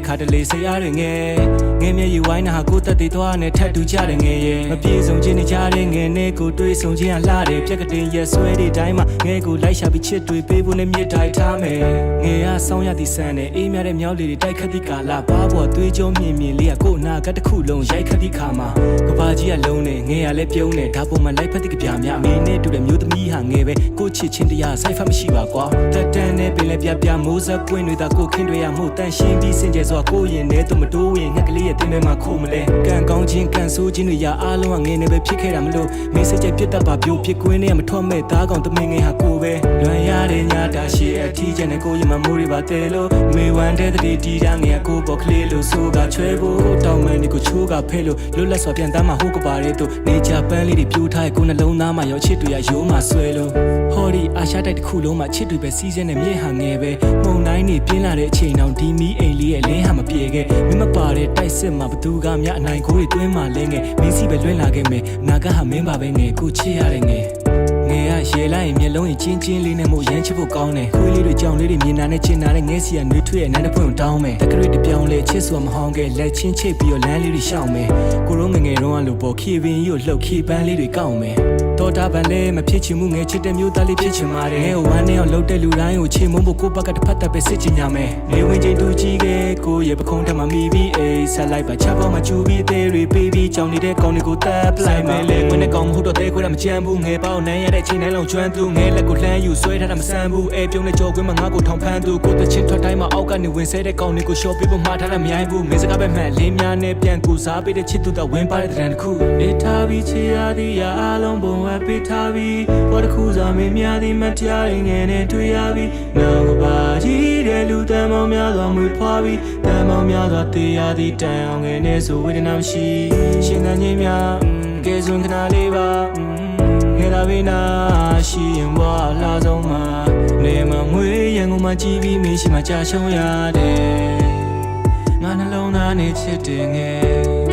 ခါတလေစိတ်အားတွေငယ်ငယ်မြည်ယူဝိုင်းနာဟာကိုတက်သေးသွားနဲ့ထပ်တူကြတယ်ငယ်ရဲ့မပြေဆုံးခြင်းနဲ့ကြားတဲ့ငယ်နဲ့ကိုတွေးဆုံခြင်းကလှတယ်ပြက်ကတင်ရက်ဆွဲတွေတိုင်းမှာငယ်ကိုလိုက်ရှာပြီးချစ်တွေပေးဖို့နဲ့မြစ်တိုင်းထားမယ်ငယ်ကဆောင်းရသည့်ဆန်းနဲ့အေးမြတဲ့မြောက်လေးတွေတိုက်ခတ်သည့်ကာလဘာပေါ်သွေးကြောမြင်မြင်လေးကကို့နာကတစ်ခုလုံးရိုက်ခတ်သည့်ခါမှာကဘာကြီးကလုံးနဲ့ငယ်ကလည်းပြုံးနဲ့ဒါပုံမှန်လိုက်ဖက်သည့်ကြပြများအမေနဲ့တူတဲ့မျိုးသမီးဟာငယ်ပဲကိုချစ်ချင်းတရားစိုက်ဖတ်မရှိပါကွာတက်တန်းနဲ့ပင်လည်းပြမိုးစပ်ပွင့်တွေသာကိုခင်းတွေရမှုတန်ရှင်းပြီးစင်ကြယ်စွာကိုရင်နဲ့သူမတိုးရင်ငှက်ကလေးရဲ့တင်ထဲမှာခိုးမလဲကံကောင်းခြင်းကံဆိုးခြင်းတွေရအားလုံးကငယ်နေပဲဖြစ်ခဲ့တာမလို့မင်းစိတ်ကြပြတ်တတ်ပါပြိုဖြစ်ကွင်းနဲ့မထွက်မဲ့သားကောင်တမင်ငယ်ဟာကိုပဲလွန်ရတဲ့ညတာရှိအထီးကျန်တဲ့ကိုရင်မမိုးတွေပါတဲလို့မေဝမ်းတဲ့တည်းတီးတာငယ်ကိုပေါ်ကလေးလို့ဆိုကချွဲဖို့တောင်းမန်ဒီကိုချိုးကဖဲလို့လွတ်လပ်စွာပြန်တမ်းမှာဟိုကပါတဲ့သူနေကြပန်းလေးတွေပြိုးထားတဲ့ကိုနှလုံးသားမှာရောချစ်တွေရရိုးမှာဆွဲလို့ဟောဒီအာရှတိုက်တစ်ခုလုံးမှာချစ်တွေပဲစီးစင်းတဲ့မြေဟာငယ်ပဲပုံတိုင်းနေပြင်းလာတဲ့အချိန်တောင်ဒီမီအိမ်လေးရဲ့လင်းဟာမပြေခဲ့မင်းမပါတဲ့တိုက်စစ်မှာဘသူကမြအနိုင်ကိုတွေတွင်းမှာလဲငယ်မင်းစီပဲလွှင့်လာခဲ့မယ်နာကဟာမင်းပါပဲငယ်ကိုချစ်ရတဲ့ငယ်ငယ်ကရေလိုက်ရင်မျက်လုံးရင်ချင်းချင်းလေးနဲ့မို့ရမ်းချစ်ဖို့ကောင်းတယ်ခွေးလေးတွေကြောင်လေးတွေမြင်နာနဲ့ချင်နာနဲ့ငဲစီကနှွေးထွေးရဲ့နန်းတစ်ဖွင့်တောင်းမယ်တက်ကရိတ်တပြောင်းလဲချစ်စွာမဟောင်းခဲ့လက်ချင်းချိတ်ပြီးတော့လမ်းလေးတွေရှောင်မယ်ကိုရောငငယ်တော့လို့ပေါ်ခေပင်ကြီးကိုလှုပ်ခေပန်းလေးတွေကောက်မယ်တော်တာပန်လဲမဖြစ်ချင်မှုငယ်ချစ်တဲ့မျိုးသားလေးဖြစ်ချင်ပါတယ်ငယ်ဝမ်းနဲ့အောင်လှုပ်တဲ့လူတိုင်းကိုချေမုန်းဖို့ကိုယ့်ဘက်ကတစ်ဖက်သက်ပဲစစ်ချင်ကြမယ်နေဝင်ချင်းတူကြီးကကိုရဲ့ပခုံးထက်မှမိပြီးအေးဆက်လိုက်ပါချက်ပေါင်းမချူပြီးသေးတွေပေးပြီးကြောင်နေတဲ့ကောင်းတွေကိုတပ်ပလိုက်မယ်လေဝင်တဲ့ကောင်မဟုတ်တော့တဲခွဲတာမကြမ်းဘူးငယ်ပေါင်းနိုင်ရတဲ့ချိန်တိုင်းလုံးကျွမ်းသူငယ်လက်ကိုလှမ်းယူဆွဲထားတာမဆန်းဘူးအေးပြုံးတဲ့ကြောကွင်းမှာငါ့ကိုထောင်ဖမ်းသူကိုတချင်းထွက်တိုင်းမှာအောက်ကနေဝင်ဆဲတဲ့ကောင်တွေကိုရှော့ပေးဖို့မှားထားတာမရိုင်းဘူးမင်းစကားပဲမှန်လင်းများနဲ့ပြန်ကူစားပေးတဲ့ချစ်သူတော်ဝင်ပါတဲ့တရံတစ်ခုအေးထားပြီးချီရသည်ရအားလုံးဘုံဝဲပေးထားပြီးဘောတခုစားမင်းများသည်မတရားရင်ငယ်နဲ့တွေ့ရပြီးနောင်ပါကြီးတဲ့လူတမ်းမောင်များစွာမွေဖွားပြီးတမ်းမောင်များစွာတေးရသည်တန်အောင်ငယ်နဲ့ဆိုဝေဒနာမရှိရှင်သန်ခြင်းများကဲစွန်ခဏလေးပါငယ်လာပြီနာရှိရင်ဘွာလာဆုံးမှာနေမငွေရန်ကုန်မှာကြည်ပြီးမင်းရှိမှကြာရှုံးရတယ်ငါနှလုံးသားနဲ့ချစ်တယ်ငယ်